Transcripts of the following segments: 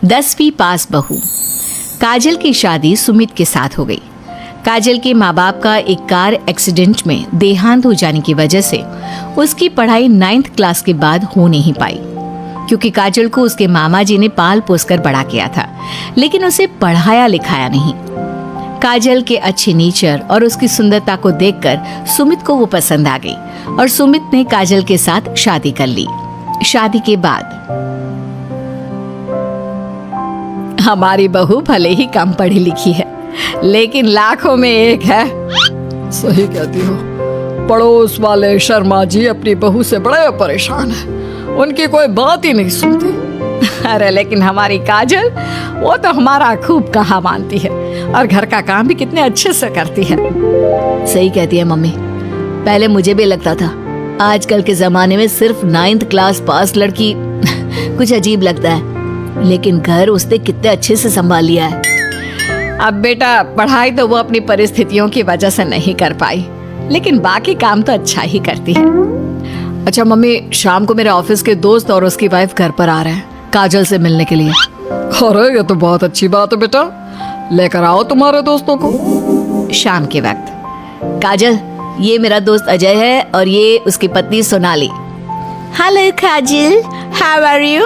10वीं पास बहू। काजल की शादी सुमित के साथ हो गई। काजल के माँ बाप का एक कार एक्सीडेंट में देहांत हो जाने की वजह से उसकी पढ़ाई 9th क्लास के बाद हो नहीं पाई, क्योंकि काजल को उसके मामा जी ने पाल पोस कर बड़ा किया था, लेकिन उसे पढ़ाया लिखाया नहीं। काजल के अच्छे नेचर और उसकी सुंदरता को देखकर सुमित को वो पसंद आ गई और सुमित ने काजल के साथ शादी कर ली। शादी के बाद हमारी बहू भले ही कम पढ़ी लिखी है, लेकिन लाखों में एक है। सही कहती हो। पड़ोस वाले शर्मा जी अपनी बहू से बड़े परेशान हैं। उनकी कोई बात ही नहीं सुनती। अरे लेकिन हमारी काजल, वो तो हमारा खूब कहा मानती है और घर का काम भी कितने अच्छे से करती है। सही कहती है मम्मी। पहले मुझे भी लगता था आजकल के जमाने में सिर्फ 9th क्लास पास लड़की कुछ अजीब लगता है, लेकिन घर उसने कितने अच्छे से संभाल लिया है। अब बेटा, पढ़ाई तो वो अपनी परिस्थितियों की वजह से नहीं कर पाई, लेकिन बाकी काम तो अच्छा ही करती है। अच्छा मम्मी, शाम को मेरे ऑफिस के दोस्त और उसकी वाइफ घर पर आ रहे हैं काजल से मिलने के लिए। अरे ये तो बहुत अच्छी बात है बेटा, लेकर आओ तुम्हारे दोस्तों को। शाम के वक्त काजल, ये मेरा दोस्त अजय है और ये उसकी पत्नी Sonali. Hello Kajal, how are you?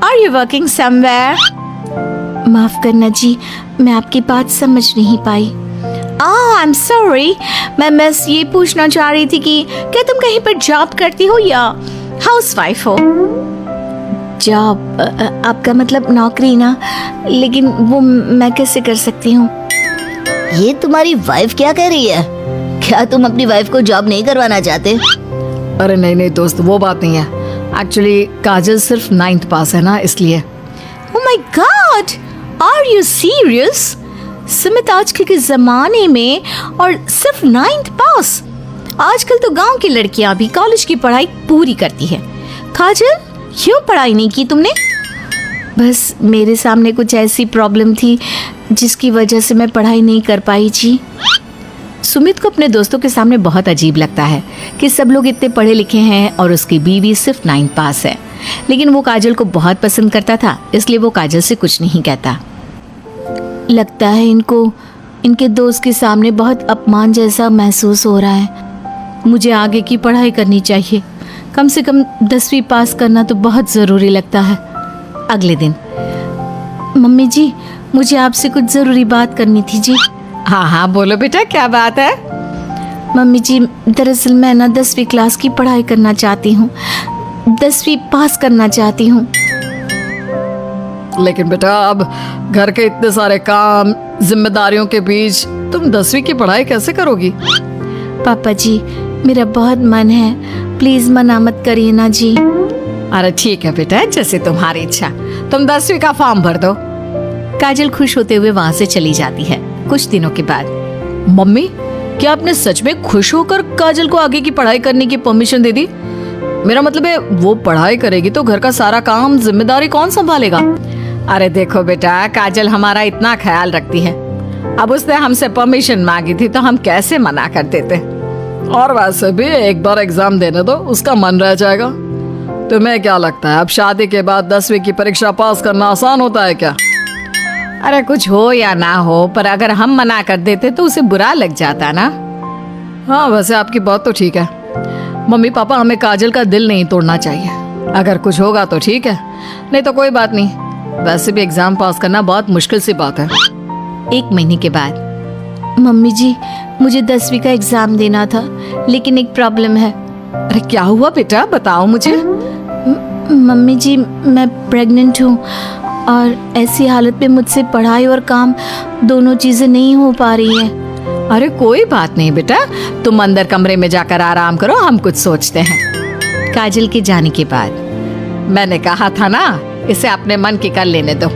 Are you working somewhere? माफ करना जी, मैं आपकी बात समझ नहीं पाई। आई एम सॉरी, मैं बस ये पूछना चाह रही थी कि क्या तुम कहीं पर जॉब करती हो या हाउसवाइफ हो? जॉब? आपका मतलब नौकरी ना, लेकिन वो मैं कैसे कर सकती हूँ? ये तुम्हारी वाइफ क्या कह रही है? क्या तुम अपनी वाइफ को जॉब नहीं करवाना चाहते? अरे नहीं नहीं दोस्त, वो बात नहीं है। एक्चुअली काजल सिर्फ 9th पास है ना, इसलिए। Oh my God, are you serious? Sumit आजकल के जमाने में और सिर्फ 9th पास? आजकल तो गांव की लड़कियां भी कॉलेज की पढ़ाई पूरी करती है। काजल, क्यों पढ़ाई नहीं की तुमने? बस मेरे सामने कुछ ऐसी प्रॉब्लम थी जिसकी वजह से मैं पढ़ाई नहीं कर पाई जी। सुमित को अपने दोस्तों के सामने बहुत अजीब लगता है कि सब लोग इतने पढ़े लिखे हैं और उसकी बीवी सिर्फ 9th पास है, लेकिन वो काजल को बहुत पसंद करता था, इसलिए वो काजल से कुछ नहीं कहता। लगता है इनको इनके दोस्त के सामने बहुत अपमान जैसा महसूस हो रहा है। मुझे आगे की पढ़ाई करनी चाहिए, कम से कम 10वीं पास करना तो बहुत ज़रूरी लगता है। अगले दिन, मम्मी जी, मुझे आपसे कुछ ज़रूरी बात करनी थी जी। हाँ हाँ बोलो बेटा, क्या बात है? मम्मी जी, दरअसल मैं ना 10वीं क्लास की पढ़ाई करना चाहती हूँ, 10वीं पास करना चाहती हूँ। लेकिन बेटा, अब घर के इतने सारे काम, जिम्मेदारियों के बीच तुम 10वीं की पढ़ाई कैसे करोगी? पापा जी, मेरा बहुत मन है, प्लीज मना मत करिए ना जी। अरे ठीक है बेटा, जैसे तुम्हारी इच्छा, तुम 10वीं का फॉर्म भर दो। काजल खुश होते हुए वहां से चली जाती है। कुछ दिनों के बाद, मम्मी, क्या आपने सच में खुश होकर काजल को आगे की पढ़ाई करने की परमिशन दे दी? मेरा मतलब है, वो पढ़ाई करेगी तो घर का सारा काम, जिम्मेदारी कौन संभालेगा? अरे देखो बेटा, काजल हमारा इतना ख्याल रखती है, अब उसने हमसे परमिशन मांगी थी तो हम कैसे मना कर देते। और वैसे भी एक बार एग्जाम देने दो, उसका मन रह जाएगा। तुम्हें क्या लगता है, अब शादी के बाद 10वीं की परीक्षा पास करना आसान होता है क्या? अरे कुछ हो या ना हो, पर अगर हम मना कर देते तो उसे बुरा लग जाता ना। हाँ, वैसे आपकी बात तो ठीक है। मम्मी पापा, हमें काजल का दिल नहीं तोड़ना चाहिए। अगर कुछ होगा तो ठीक है, नहीं तो कोई बात नहीं। वैसे भी एग्जाम पास करना बहुत मुश्किल सी बात है। 1 महीने के बाद, मम्मी जी, मुझे 10वीं का एग्जाम देना था, लेकिन एक प्रॉब्लम है। अरे क्या हुआ बेटा, बताओ मुझे। मम्मी जी, मैं प्रेग्नेंट हूँ और ऐसी हालत में मुझसे पढ़ाई और काम दोनों चीजें नहीं हो पा रही है। अरे कोई बात नहीं बेटा, तुम अंदर कमरे में जाकर आराम करो, हम कुछ सोचते हैं। काजल के जाने के बाद, मैंने कहा था ना, इसे अपने मन की कर लेने दो।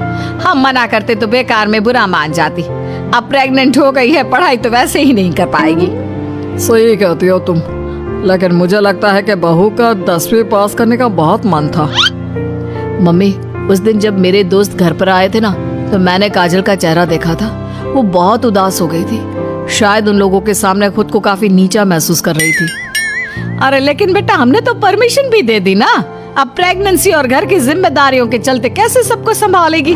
हम मना करते तो बेकार में बुरा मान जाती। अब प्रेग्नेंट हो गई है, पढ़ाई तो वैसे ही नहीं कर पाएगी। सही कहती हो तुम, लेकिन मुझे लगता है कि बहू का 10वीं पास करने का बहुत मन था। मम्मी, उस दिन जब मेरे दोस्त घर पर आए थे ना, तो मैंने काजल का चेहरा देखा था। वो बहुत उदास हो गई थी, शायद उन लोगों के सामने खुद को काफी नीचा महसूस कर रही थी। अरे लेकिन बेटा, हमने तो परमिशन भी दे दी ना। अब प्रेगनेंसी और घर की जिम्मेदारियों के चलते कैसे सबको संभालेगी?